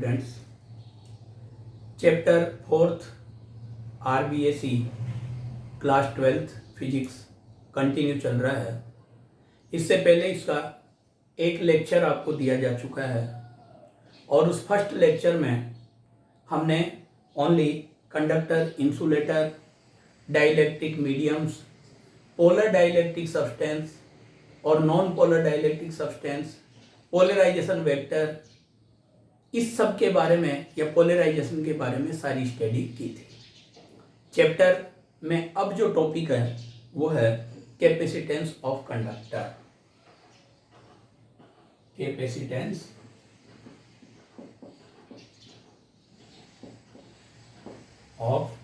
Students, chapter 4th RBSE class 12th physics continue चल रहा है। इससे पहले इसका एक लेक्चर आपको दिया जा चुका है और उस फर्स्ट लेक्चर में हमने only conductor, insulator, dielectric mediums, polar dielectric substance और non polar dielectric substance, polarization vector, इस सब के बारे में या पोलराइजेशन के बारे में सारी स्टडी की थी। चैप्टर में अब जो टॉपिक है वो है capacitance of conductor. Capacitance of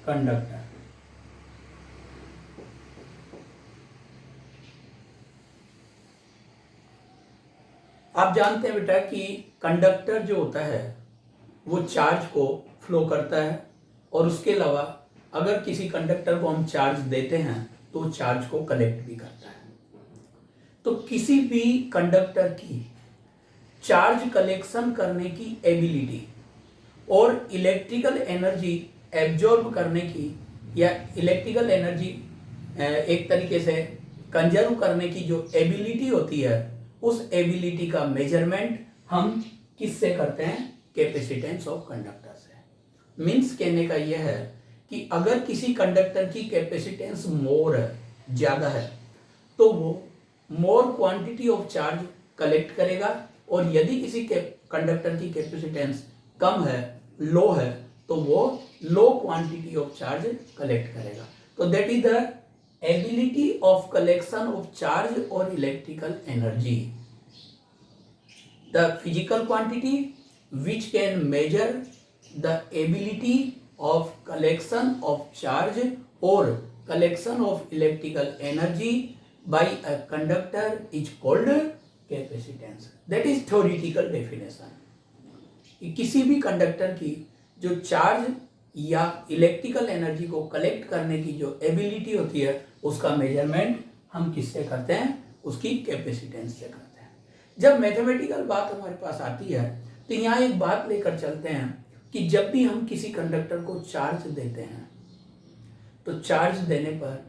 conductor. आप जानते हैं बेटा कि कंडक्टर जो होता है वो चार्ज को फ्लो करता है और उसके अलावा अगर किसी कंडक्टर को हम चार्ज देते हैं तो चार्ज को कलेक्ट भी करता है। तो किसी भी कंडक्टर की चार्ज कलेक्शन करने की एबिलिटी और इलेक्ट्रिकल एनर्जी एब्जॉर्ब करने की या इलेक्ट्रिकल एनर्जी एक तरीके से कंजर्व करने की जो एबिलिटी होती है, उस एबिलिटी का मेजरमेंट हम किससे करते हैं? कैपेसिटेंस ऑफ कंडक्टर से। मीन्स कहने का यह है कि अगर किसी कंडक्टर की कैपेसिटेंस मोर है, ज़्यादा है, तो वो more quantity of charge collect करेगा और यदि किसी कंडक्टर की कैपेसिटेंस कम है, लो है, तो वो लो क्वांटिटी ऑफ चार्ज कलेक्ट करेगा। तो that is the ability of collection of charge or electrical energy, the physical quantity which can measure the ability of collection of charge or collection of electrical energy by a conductor is called capacitance. That is theoretical definition. किसी भी conductor की जो charge या electrical energy को collect करने की जो ability होती है, उसका मेजरमेंट हम किससे करते हैं? उसकी कैपेसिटेंस से करते हैं। जब मैथमेटिकल बात हमारे पास आती है तो यहाँ एक बात लेकर चलते हैं कि जब भी हम किसी कंडक्टर को चार्ज देते हैं तो चार्ज देने पर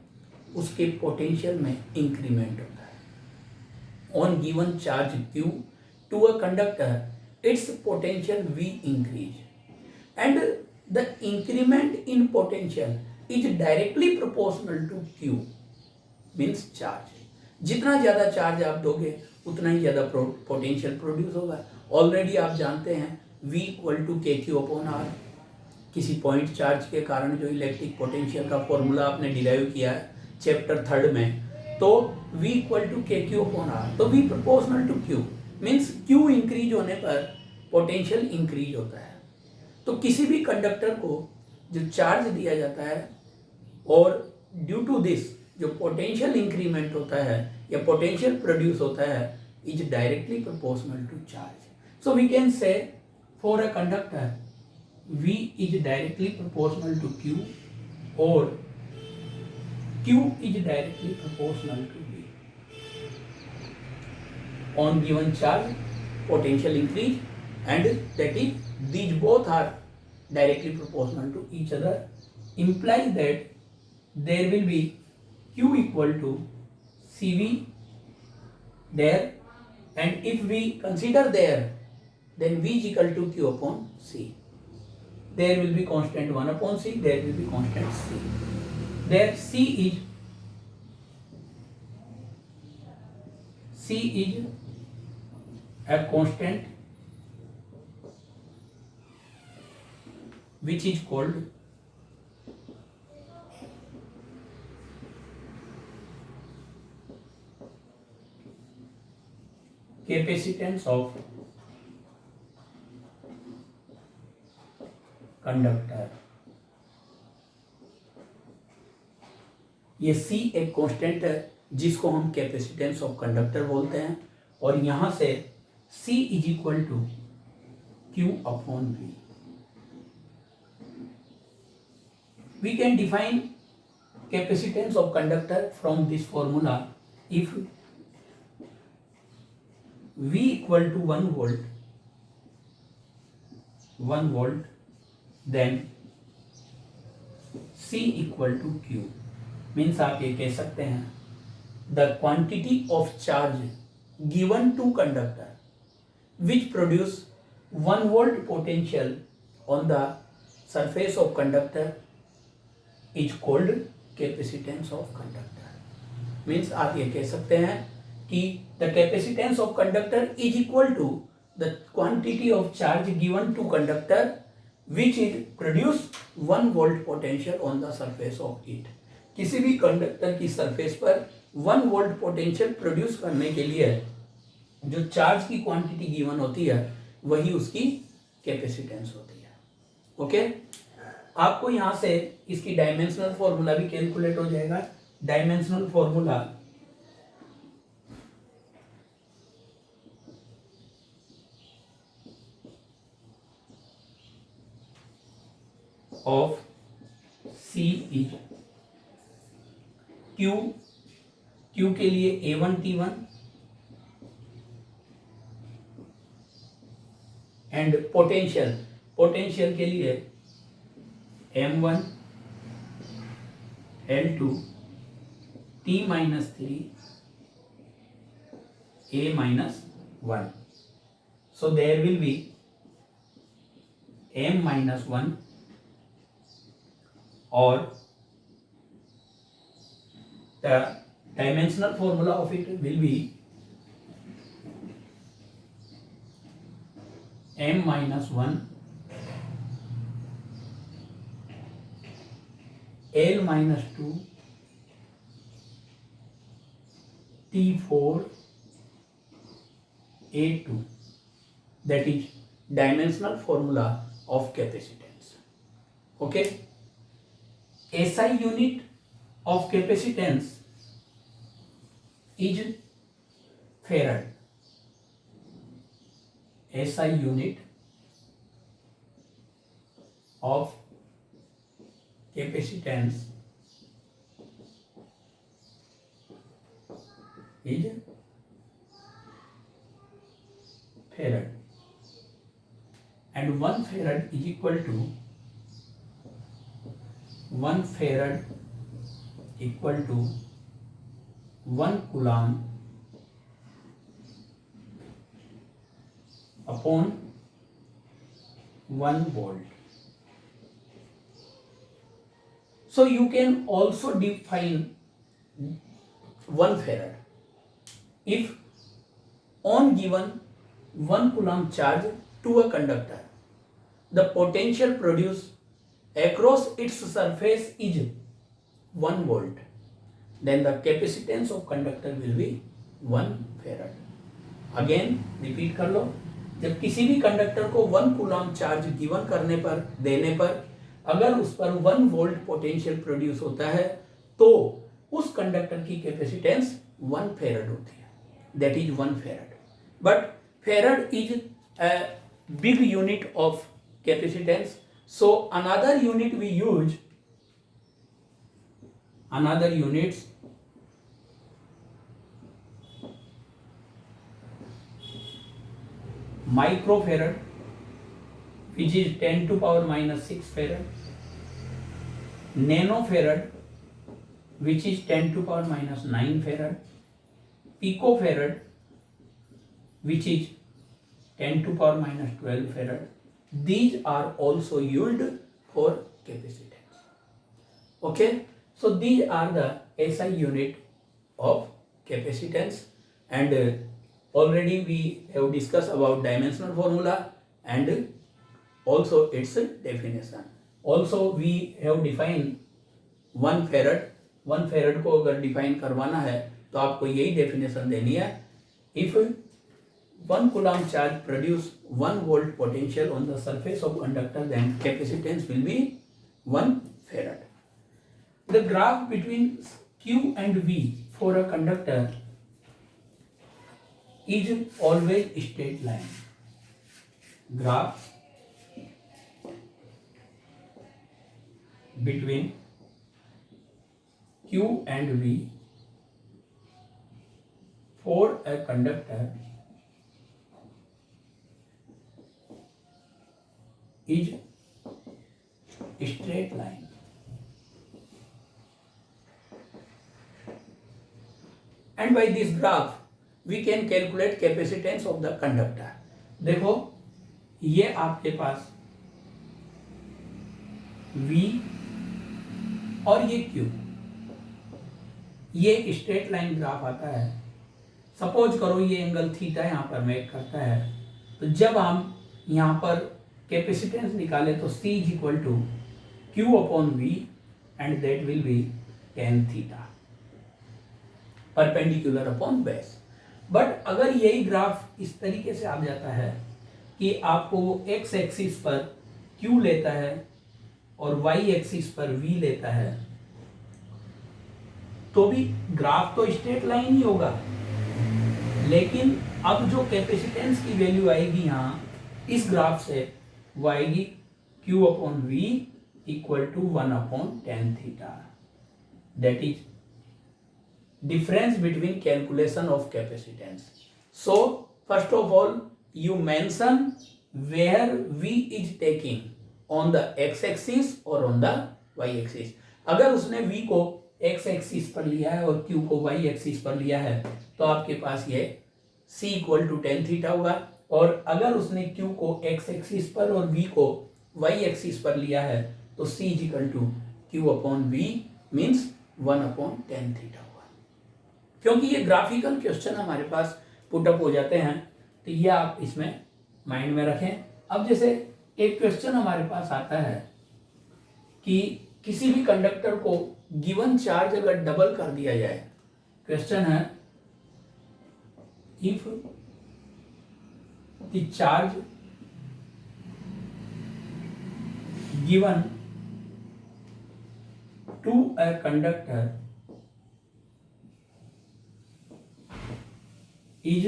उसके पोटेंशियल में इंक्रीमेंट होता है। On given charge Q to a conductor its potential V increase and the increment in potential is directly proportional to Q means charge. जितना ज़्यादा चार्ज आप दोगे उतना ही ज़्यादा पोटेंशियल प्रोड्यूस होगा। ऑलरेडी आप जानते हैं V = KQ/R। किसी पॉइंट चार्ज के कारण जो इलेक्ट्रिक पोटेंशियल का फॉर्मूला आपने डिराइव किया है चैप्टर 3 में, तो V = KQ/R, तो V proportional to Q means Q increase होने पर पोटेंशियल इंक्रीज होता है। तो किसी भी कंडक्टर को जो चार्ज दिया जाता है और ड्यू टू दिस जो पोटेंशियल इंक्रीमेंट होता है या पोटेंशियल प्रोड्यूस होता है is directly proportional to charge. So we can say for a conductor V is directly proportional to Q और Q is directly proportional to V। On given charge potential increase and that is these both are directly proportional to each other, implies that there will be Q equal to CV there, and if we consider there, then V is equal to Q upon C. There will be constant 1 upon C, there will be constant C. There C is a constant which is called capacitance of conductor. ये C एक constant है जिसको हम capacitance of conductor बोलते हैं और यहां से C = Q/V। We can define capacitance of conductor from this formula. If V = 1 volt 1 volt, then C equal to Q. Means आप ये कह सकते हैं the quantity of charge given to conductor which produce 1 volt potential on the surface of conductor is called capacitance of conductor. Means आप ये कह सकते हैं कि the capacitance of conductor is equal to the quantity of charge given to conductor which is produce 1 volt potential on the surface of it. किसी भी conductor की surface पर 1 वोल्ट पोटेंशियल प्रोड्यूस करने के लिए जो चार्ज की क्वांटिटी गिवन होती है वही उसकी कैपेसिटेंस होती है. ओके, आपको यहां से इसकी डायमेंशनल फॉर्मूला भी कैलकुलेट हो जाएगा. Dimensional formula of C is Q. Q के लिए A1 T1 and potential, potential के लिए M1 L2 T-3 A-1. So there will be M-1 or the dimensional formula of it will be M-1 L-2 T4 A2. That is dimensional formula of capacitance. Okay, SI unit of capacitance is farad. SI unit of capacitance is farad, and 1 farad is equal to 1 farad equal to 1 coulomb upon 1 volt. So you can also define 1 farad. If on given 1 coulomb charge to a conductor, the potential produced across its surface is 1 volt, then the capacitance of conductor will be 1 farad. Again repeat कर लो. जब किसी भी conductor को 1 coulomb charge given करने पर देने पर अगर उस पर 1 वोल्ट पोटेंशियल प्रोड्यूस होता है तो उस कंडक्टर की कैपेसिटेंस 1 फेरड होती है. That is 1 farad. But farad is a big unit of capacitance. So another unit we use, another units microfarad, which is 10 to power minus 6 farad, nanofarad, which is 10 to power minus 9 farad, picofarad, which is 10 to power minus 12 farad. These are also used for capacitance. Okay, so these are the SI unit of capacitance, and already we have discussed about dimensional formula and also its definition. Also we have defined 1 farad. 1 farad को अगर define करवाना है तो आपको यही definition देनी है. If 1 coulomb charge produce 1 volt potential on the surface of conductor, then capacitance will be 1 farad. The graph between Q and V for a conductor is always straight line. Graph between Q and V for a conductor is straight line. And by this graph we can calculate capacitance of the conductor. देखो ये आपके पास V और ये Q, ये एक straight line graph आता है. Suppose करो ये एंगल थीटा यहाँ पर मेक करता है, तो जब हम यहाँ पर कैपेसिटेंस निकाले तो C is equal to Q upon V and that will be tan theta perpendicular upon base. But अगर यही ग्राफ इस तरीके से आ जाता है कि आपको एक्स एक्सिस पर Q लेता है और वाई एक्सिस पर V लेता है, तो भी ग्राफ तो स्ट्रेट लाइन ही होगा, लेकिन अब जो कैपेसिटेंस की वैल्यू आएगी यहाँ इस ग्राफ से वो आएगी Q upon V equal to 1 upon tan theta. That is difference between calculation of capacitance. So first of all you mention where V is taking on the x axis or on the y axis. अगर उसने V को x axis पर लिया है और Q को y axis पर लिया है तो आपके पास ये C equal to tan theta होगा, और अगर उसने Q को x axis पर और V को y axis पर लिया है तो C is equal to Q upon V means 1 upon tan theta होगा. क्योंकि ये ग्राफिकल क्वेश्चन हमारे पास पुटअप हो जाते हैं तो ये आप इसमें माइंड में रखें. अब जैसे एक क्वेश्चन हमारे पास आता है कि किसी भी कंडक्टर को गिवन चार्ज अगर डबल कर दिया जाए, क्वेश्चन है if the charge given to a conductor is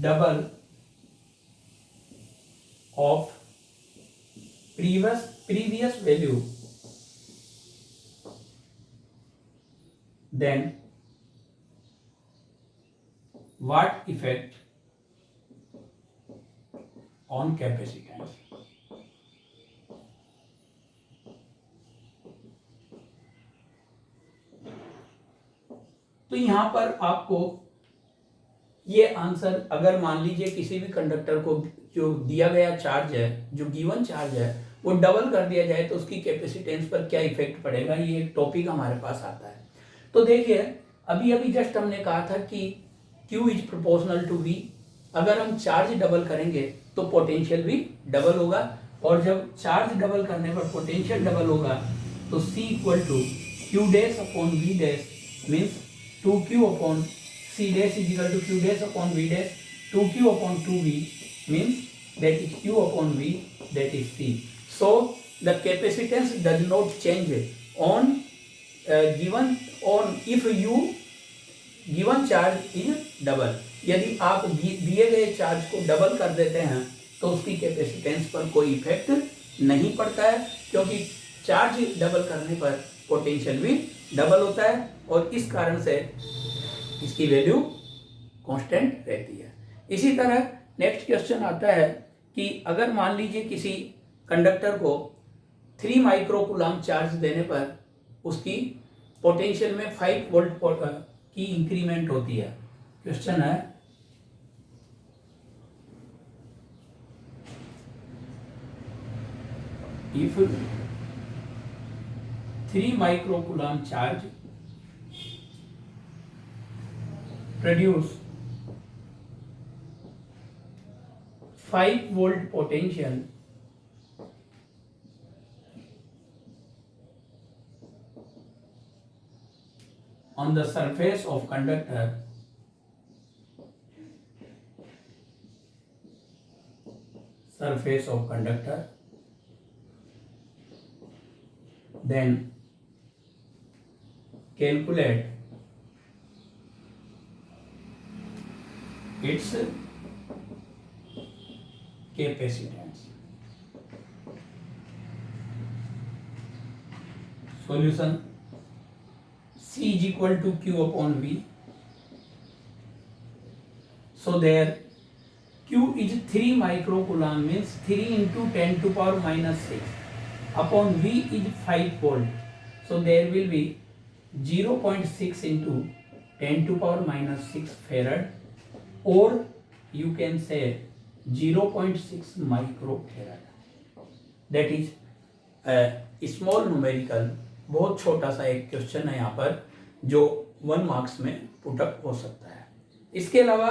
double of previous value, then what effect on capacitance? तो यहाँ पर आपको ये आंसर, अगर मान लीजिए किसी भी कंडक्टर को जो दिया गया चार्ज है, जो गिवन चार्ज है, वो डबल कर दिया जाए तो उसकी कैपेसिटेंस पर क्या इफेक्ट पड़ेगा, ये एक टॉपिक हमारे पास आता है. तो देखिए अभी अभी जस्ट हमने कहा था कि Q is proportional to V. अगर हम चार्ज डबल करेंगे तो पोटेंशियल भी डबल होगा, और जब चार्ज डबल करने पर पोटेंशियल डबल होगा तो C equal to Q dash upon V dash means 2Q upon C dash is equal to Q dash upon V dash. 2Q upon 2V means that is Q upon V, that is C. So the capacitance does not change on if you given charge is double. यदि आप दिए गए charge को double कर देते हैं तो उसकी कैपेसिटेंस पर कोई इफेक्ट नहीं पड़ता है, क्योंकि चार्ज डबल करने पर पोटेंशियल भी डबल होता है और इस कारण से इसकी वैल्यू कांस्टेंट रहती है. इसी तरह नेक्स्ट क्वेश्चन आता है कि अगर मान लीजिए किसी कंडक्टर को 3 माइक्रोकूलम चार्ज देने पर उसकी पोटेंशियल में 5 वोल्ट की इंक्रीमेंट होती है. क्वेश्चन है if 3 microcoulomb charge produce 5 volt potential on the surface of conductor, then calculate its capacitance. Solution: C is equal to Q upon V. So there Q is 3 microcoulomb means 3 into 10 to power minus 6 upon V is 5 volt. So there will be 0.6 into 10 to power minus 6 farad, or you can say 0.6 microfarad. That is a small numerical, बहुत छोटा सा एक question है यहाँ पर जो 1 marks में put up हो सकता है। इसके अलावा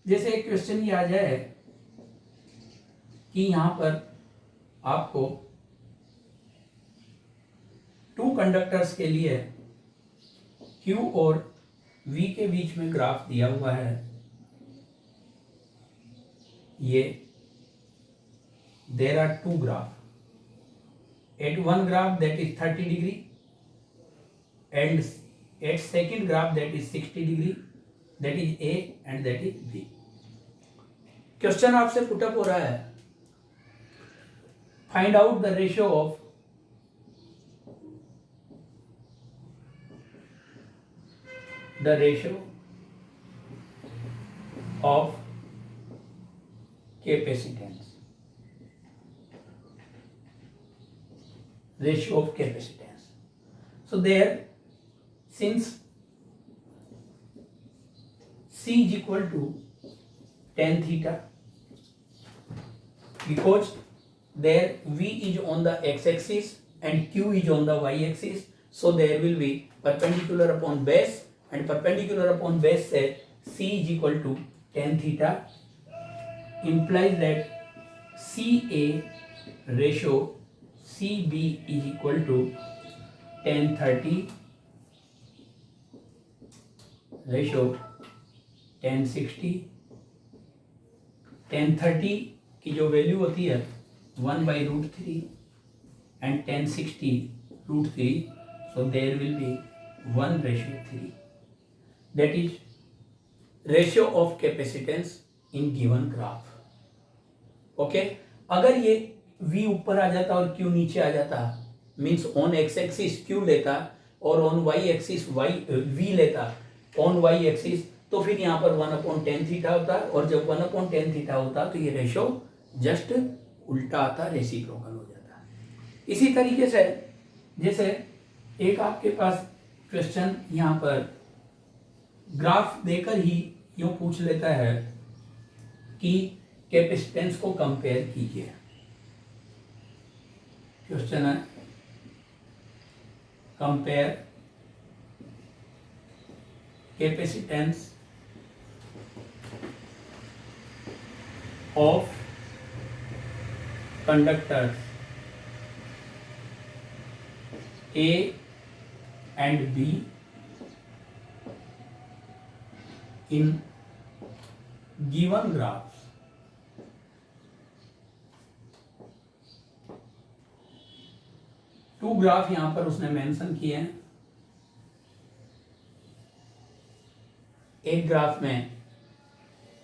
जैसे एक क्वेश्चन ये आ जाए कि यहाँ पर आपको 2 कंडक्टर्स के लिए Q और V के बीच में ग्राफ दिया हुआ है। ये there are 2 graph. At one graph that is 30 degree and at second graph that is 60 degree, that is A and that is B. Question आपसे पुटअप हो रहा है, find out the ratio of capacitance. Ratio of capacitance. So there, since C is equal to tan theta, because there V is on the x-axis and Q is on the y-axis, so there will be perpendicular upon base, and perpendicular upon base से C is equal to tan theta, implies that CA ratio CB is equal to tan 30 ratio tan 60. tan 30 की जो value होती है 1/√3 and tan 60 √3, so there will be 1/3. That is ratio of capacitance in given graph. Okay, अगर ये V ऊपर आ जाता और Q नीचे आ जाता, means on x axis Q लेता और ऑन वाई एक्सिस V लेता ऑन वाई एक्सिस, तो फिर यहाँ पर 1/tan थीटा होता, और जब 1/tan थीटा होता तो ये रेशो जस्ट उल्टा आता, रेसिप्रोकल हो जाता। इसी तरीके से जैसे एक आपके पास क्वेश्चन यहाँ पर ग्राफ देकर ही यूँ पूछ लेता है कि कैपेसिटेंस को कंपेयर कीजिए। क्वेश्चन है compare capacitance of conductors A and B in given graphs. Two graph यहां पर उसने मेंशन किए हैं। एक ग्राफ में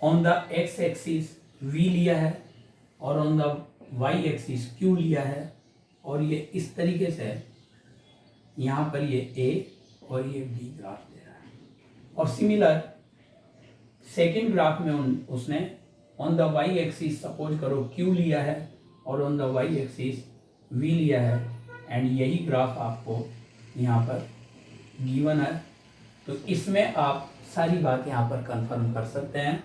on the X axis V लिया है और on the Y axis Q लिया है, और ये इस तरीके से यहाँ पर ये A और ये B ग्राफ दे रहा है। और सिमिलर सेकेंड ग्राफ में उसने on the Y axis suppose करो Q लिया है और on the Y axis V लिया है, एंड यही ग्राफ आपको यहाँ पर गिवन है। तो इसमें आप सारी बात यहाँ पर कंफर्म कर सकते हैं।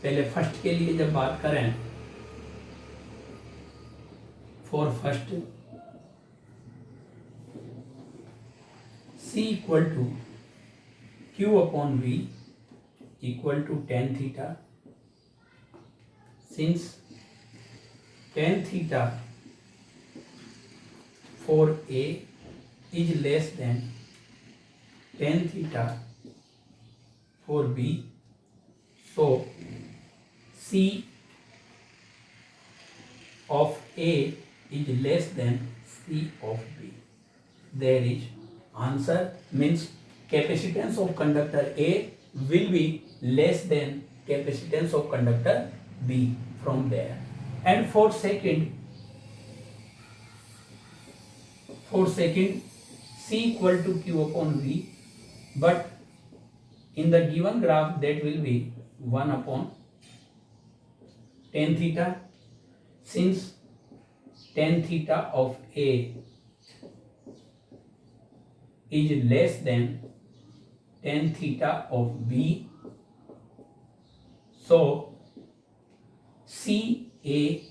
पहले फर्स्ट के लिए जब बात करें, for first C equal to Q/V equal to tan theta, since tan theta for A is less than tan theta for B, so C of A is less than C of B. There is answer, means capacitance of conductor A will be less than capacitance of conductor B from there. And for second C equal to Q/V, but in the given graph that will be 1/, tan theta, since tan theta of A is less than tan theta of B, so CA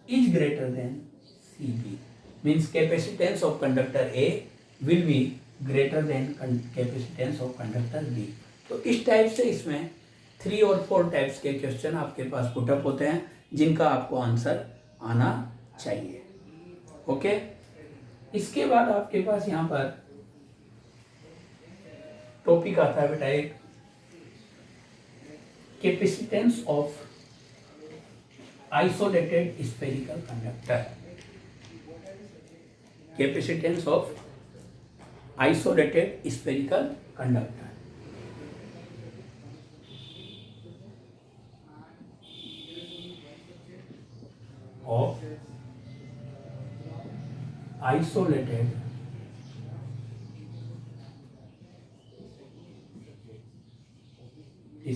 is greater than CB, means capacitance of conductor A will be greater than capacitance of conductor B. तो इस type से इसमें 3 और 4 types के question आपके पास put up होते हैं जिनका आपको आंसर आना चाहिए. ओके, इसके बाद आपके पास यहाँ पर टॉपिक आता है बेटा एक capacitance of isolated spherical conductor. Capacitance of isolated spherical conductor. of isolated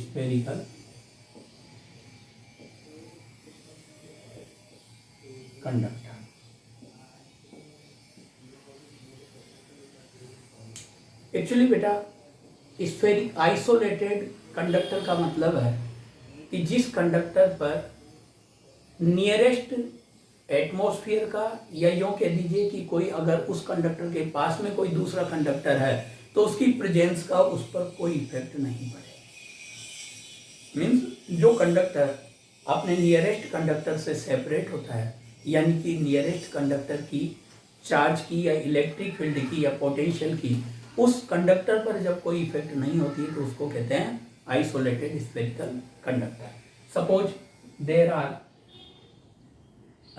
spherical conductor. Actually बेटा स्फेरिक आइसोलेटेड कंडक्टर का मतलब है कि जिस कंडक्टर पर नियरेस्ट एटमॉस्फेयर का, या यूँ कह दीजिए कि कोई अगर उस कंडक्टर के पास में कोई दूसरा कंडक्टर है तो उसकी प्रेजेंस का उस पर कोई इफेक्ट नहीं पड़े. मीन्स जो कंडक्टर अपने नियरेस्ट कंडक्टर से सेपरेट होता है, यानी कि नियरेस्ट कंडक्टर की चार्ज की या इलेक्ट्रिक फील्ड की या पोटेंशियल की उस कंडक्टर पर जब कोई इफेक्ट नहीं होती तो उसको कहते हैं isolated spherical conductor. Suppose there are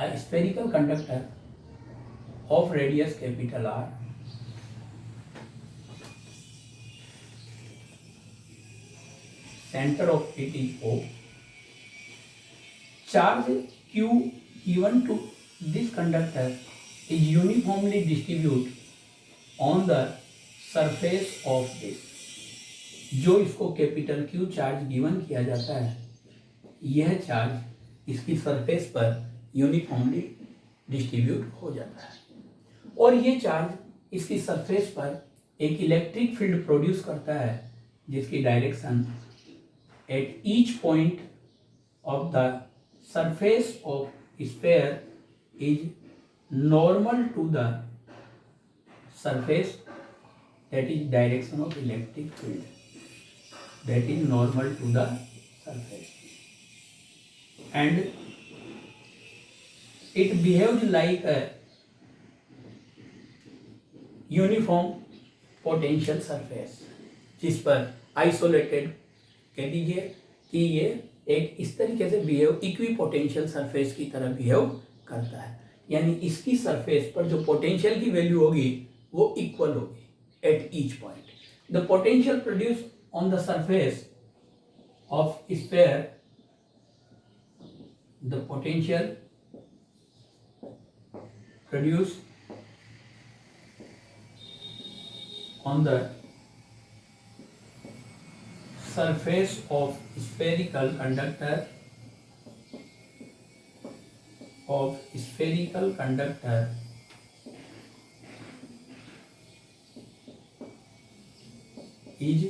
a spherical conductor of radius capital R, center of it is O, charge Q given to this conductor is uniformly distributed on the surface of this. जो इसको capital Q charge given किया जाता है, यह charge इसकी surface पर uniformly distribute हो जाता है और ये चार्ज इसकी सरफेस पर एक इलेक्ट्रिक फील्ड प्रोड्यूस करता है जिसकी direction at each point of the surface of sphere is normal to the surface, that is direction of electric field, that is normal to the surface, and it behaves like a uniform potential surface, जिस पर isolated कह दीजिए कि ये एक इस तरीके से बिहेव इक्वी पोटेंशियल सरफेस की तरह बिहेव करता है. यानी इसकी सरफेस पर जो पोटेंशियल की वैल्यू होगी वो इक्वल होगी eight each point. The potential produce on the surface of sphere, the potential produced on the surface of spherical conductor is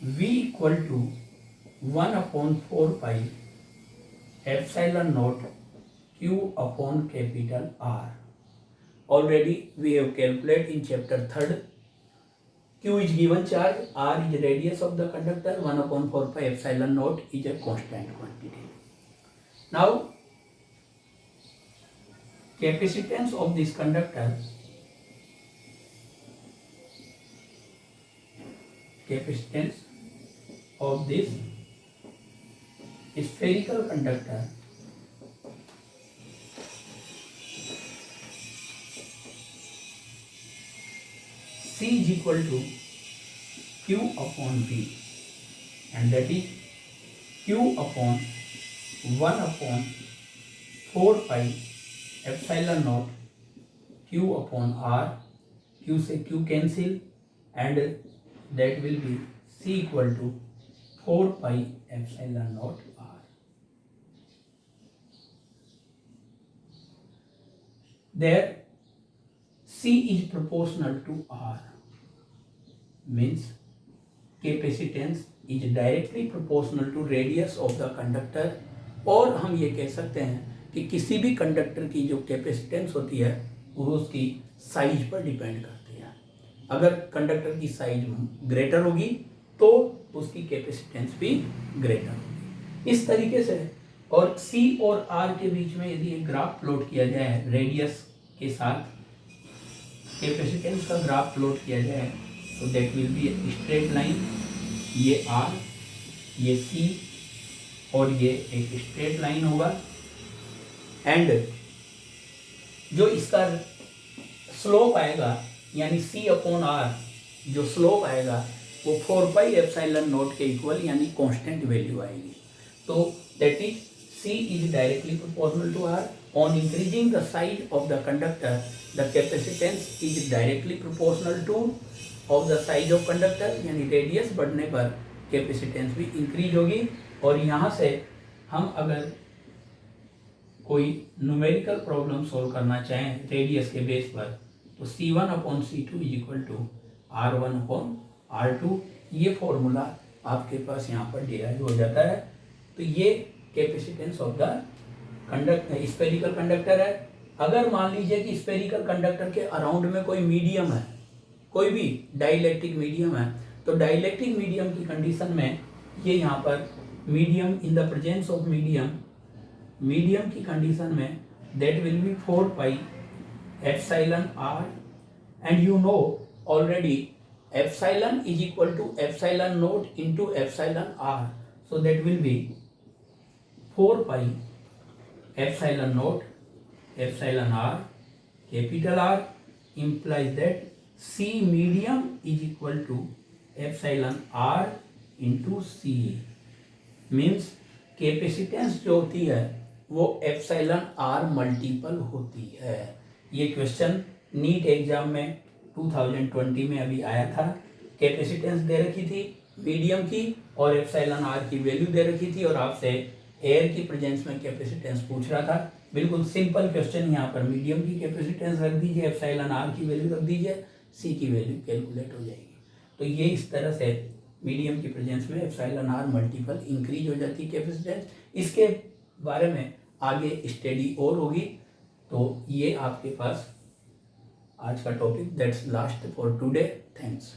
V equal to 1/4 pi epsilon naught Q upon capital R. Already we have calculated in chapter 3rd. Q is given charge, R is radius of the conductor, 1/4 pi epsilon naught is a constant quantity. Now capacitance of this conductor, capacitance of this spherical conductor C is equal to Q upon V, and that is Q upon 1/4 pi epsilon naught Q upon R. Q से Q cancel and that will be C equal to 4 pi epsilon naught R. there C is proportional to R, means capacitance is directly proportional to radius of the conductor। और हम ये कह सकते हैं कि किसी भी कंडक्टर की जो कैपेसिटेंस होती है वो उसकी साइज पर डिपेंड करती है। अगर कंडक्टर की साइज ग्रेटर होगी तो उसकी कैपेसिटेंस भी ग्रेटर होगी। इस तरीके से, और C और R के बीच में यदि एक ग्राफ प्लॉट किया जाए रेडियस के साथ, कैपेसिटेंस का ग्राफ प्लॉट किया जाए तो that will be straight line, ये R, ये C और ये एक स्ट्रेट लाइन होगा। एंड जो इसका स्लोप आएगा यानी C अपॉन R, जो स्लोप आएगा वो 4 पाई एप्सिलॉन नॉट के इक्वल यानी कांस्टेंट वैल्यू आएगी। तो that is C is directly proportional to R. On increasing the size of the conductor, the capacitance is directly proportional to of the size of conductor, यानी radius बढ़ने पर capacitance भी increase होगी। और यहाँ से हम अगर कोई न्यूमेरिकल प्रॉब्लम सॉल्व करना चाहें रेडियस के बेस पर तो C1 upon C2 is equal to R1 upon R2, ये फॉर्मूला आपके पास यहाँ पर डिराइव हो जाता है। तो ये capacitance of the conductor, spherical conductor है। अगर मान लीजिए कि स्फेरिकल कंडक्टर के अराउंड में कोई मीडियम है, कोई भी डाइलेक्ट्रिक मीडियम है, तो डाइलेक्ट्रिक मीडियम की कंडीशन में ये यहाँ पर medium in the presence of medium की कंडीशन में that will be 4 pi epsilon R, and you know already epsilon is equal to epsilon naught into epsilon R, so that will be 4 pi epsilon naught epsilon R, capital R implies that C medium is equal to epsilon R into C, means capacitance जो होती है वो epsilon R multiple होती है। ये question NEET exam में 2020 में अभी आया था। कैपेसिटेंस दे रखी थी मीडियम की और एप्सिलॉन R की वैल्यू दे रखी थी और आपसे एयर की प्रेजेंस में कैपेसिटेंस पूछ रहा था। बिल्कुल सिंपल क्वेश्चन, यहाँ पर मीडियम की कैपेसिटेंस रख दीजिए, एप्सिलॉन R की वैल्यू रख दीजिए, C की वैल्यू कैलकुलेट हो जाएगी। तो ये इस तरह से मीडियम की प्रेजेंस में एप्सिलॉन R मल्टीपल इंक्रीज हो जाती है कैपेसिटेंस। इसके बारे में आगे स्टडी और होगी। तो ये आपके पास आज का topic, that's last for today. Thanks.